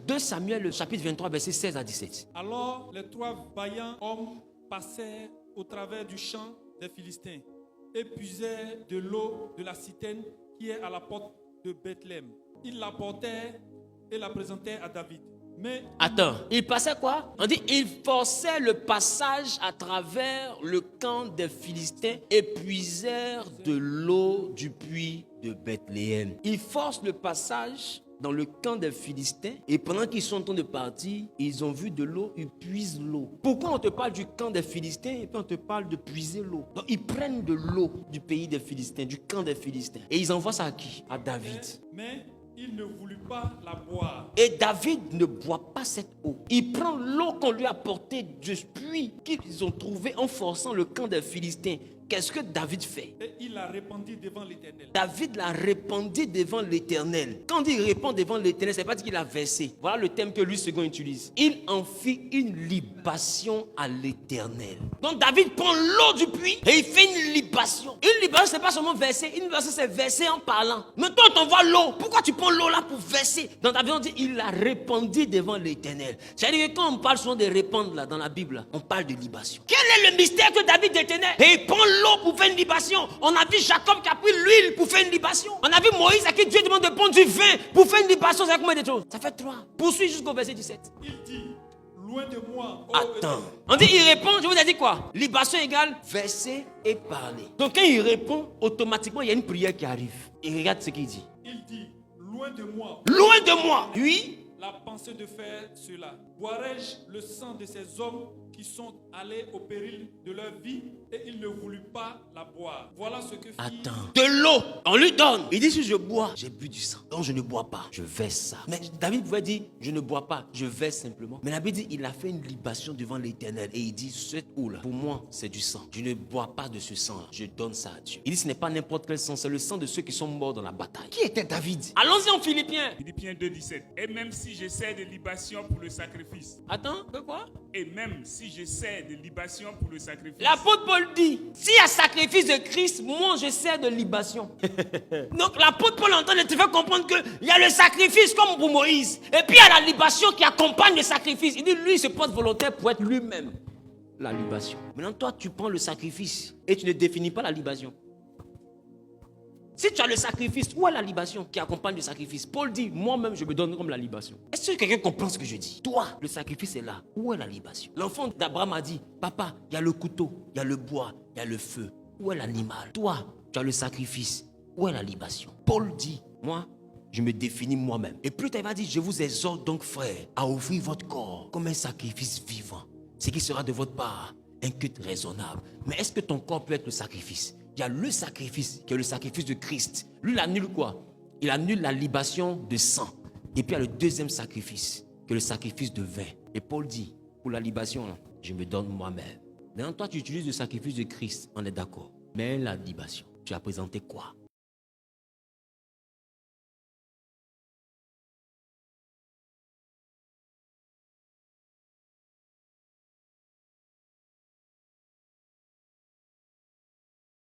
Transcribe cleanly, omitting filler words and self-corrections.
2 Samuel, le chapitre 23, verset 16 à 17. Alors les 3 vaillants hommes passèrent au travers du champ des Philistins et puisaient de l'eau de la citerne qui est à la porte de Bethléem. Ils la portèrent et la présentèrent à David. Mais Attends, il passait quoi? On dit, il forçait le passage à travers le camp des Philistins et puisèrent de l'eau du puits de Bethléem. Ils forcent le passage dans le camp des Philistins et pendant qu'ils sont en train de partir, ils ont vu de l'eau, ils puisent l'eau. Pourquoi on te parle du camp des Philistins et puis on te parle de puiser l'eau? Donc ils prennent de l'eau du pays des Philistins, du camp des Philistins. Et ils envoient ça à qui? À David. Mais il ne voulut pas la boire. Et David ne boit pas cette eau. Il prend l'eau qu'on lui a portée du puits qu'ils ont trouvé en forçant le camp des Philistins. Qu'est-ce que David fait? Et il la répandit devant l'Éternel. David l'a répandue devant l'Éternel. Quand il répand devant l'Éternel, c'est pas dire qu'il a versé. Voilà le thème que Louis II utilise. Il en fit une libation à l'Éternel. Donc David prend l'eau du puits et il fait une libation. Une libation, c'est pas seulement verser. Une libation, c'est verser en parlant. Mais toi, on t'envoie l'eau. Pourquoi tu prends l'eau là pour verser? Dans David, on dit il l'a répandue devant l'Éternel. C'est-à-dire que quand on parle souvent de répandre là, dans la Bible, là, on parle de libation. Quel est le mystère que David détenait? Et il prend l'eau pour faire une libation. On a vu Jacob qui a pris l'huile pour faire une libation. On a vu Moïse à qui Dieu demande de prendre du vin pour faire une libation. Ça fait combien de choses? Ça fait 3. Poursuis jusqu'au verset 17. Il dit, loin de moi. Attends. On dit, il répond, je vous ai dit quoi? Libation égale verser et parler. Donc quand il répond, automatiquement, il y a une prière qui arrive. Et regarde ce qu'il dit. Il dit, loin de moi. Loin de moi. Oui. La pensée de faire cela. Boirai-je le sang de ces hommes qui sont allés au péril de leur vie et ils ne voulurent pas la boire. Voilà ce que fit. Attends. De l'eau, on lui donne. Il dit, si je bois, j'ai bu du sang. Donc je ne bois pas, je verse ça. Mais David pouvait dire, je ne bois pas, je verse simplement. Mais la Bible dit, il a fait une libation devant l'Éternel. Et il dit, cette eau-là, pour moi, c'est du sang. Je ne bois pas de ce sang-là, je donne ça à Dieu. Il dit, ce n'est pas n'importe quel sang, c'est le sang de ceux qui sont morts dans la bataille. Qui était David? Allons-y en Philippiens. Philippiens 2, 17. Et même si je sers de libation pour le sacrifice. Attends, que quoi? Et même si je sers de libation pour le sacrifice. L'apôtre Paul dit, s'il y a sacrifice de Christ, moi je sers de libation. Donc l'apôtre Paul est en train de te faire comprendre qu'il y a le sacrifice comme pour Moïse. Et puis il y a la libation qui accompagne le sacrifice. Il dit, lui il se porte volontaire pour être lui-même la libation. Maintenant toi tu prends le sacrifice et tu ne définis pas la libation. Si tu as le sacrifice, où est la libation qui accompagne le sacrifice? Paul dit, moi-même je me donne comme la libation. Est-ce que quelqu'un comprend ce que je dis? Toi, le sacrifice est là. Où est la libation? L'enfant d'Abraham a dit, papa, il y a le couteau, il y a le bois, il y a le feu. Où est l'animal? Toi, tu as le sacrifice. Où est la libation? Paul dit, moi, je me définis moi-même. Et plus tard, il va dire, je vous exhorte donc, frères, à offrir votre corps comme un sacrifice vivant. Ce qui sera de votre part un culte raisonnable. Mais est-ce que ton corps peut être le sacrifice? Il y a le sacrifice, qui est le sacrifice de Christ. Lui, il annule quoi? Il annule la libation de sang. Et puis, il y a le deuxième sacrifice, qui est le sacrifice de vin. Et Paul dit, pour la libation, là, je me donne moi-même. Maintenant, toi, tu utilises le sacrifice de Christ, on est d'accord. Mais la libation, tu as présenté quoi?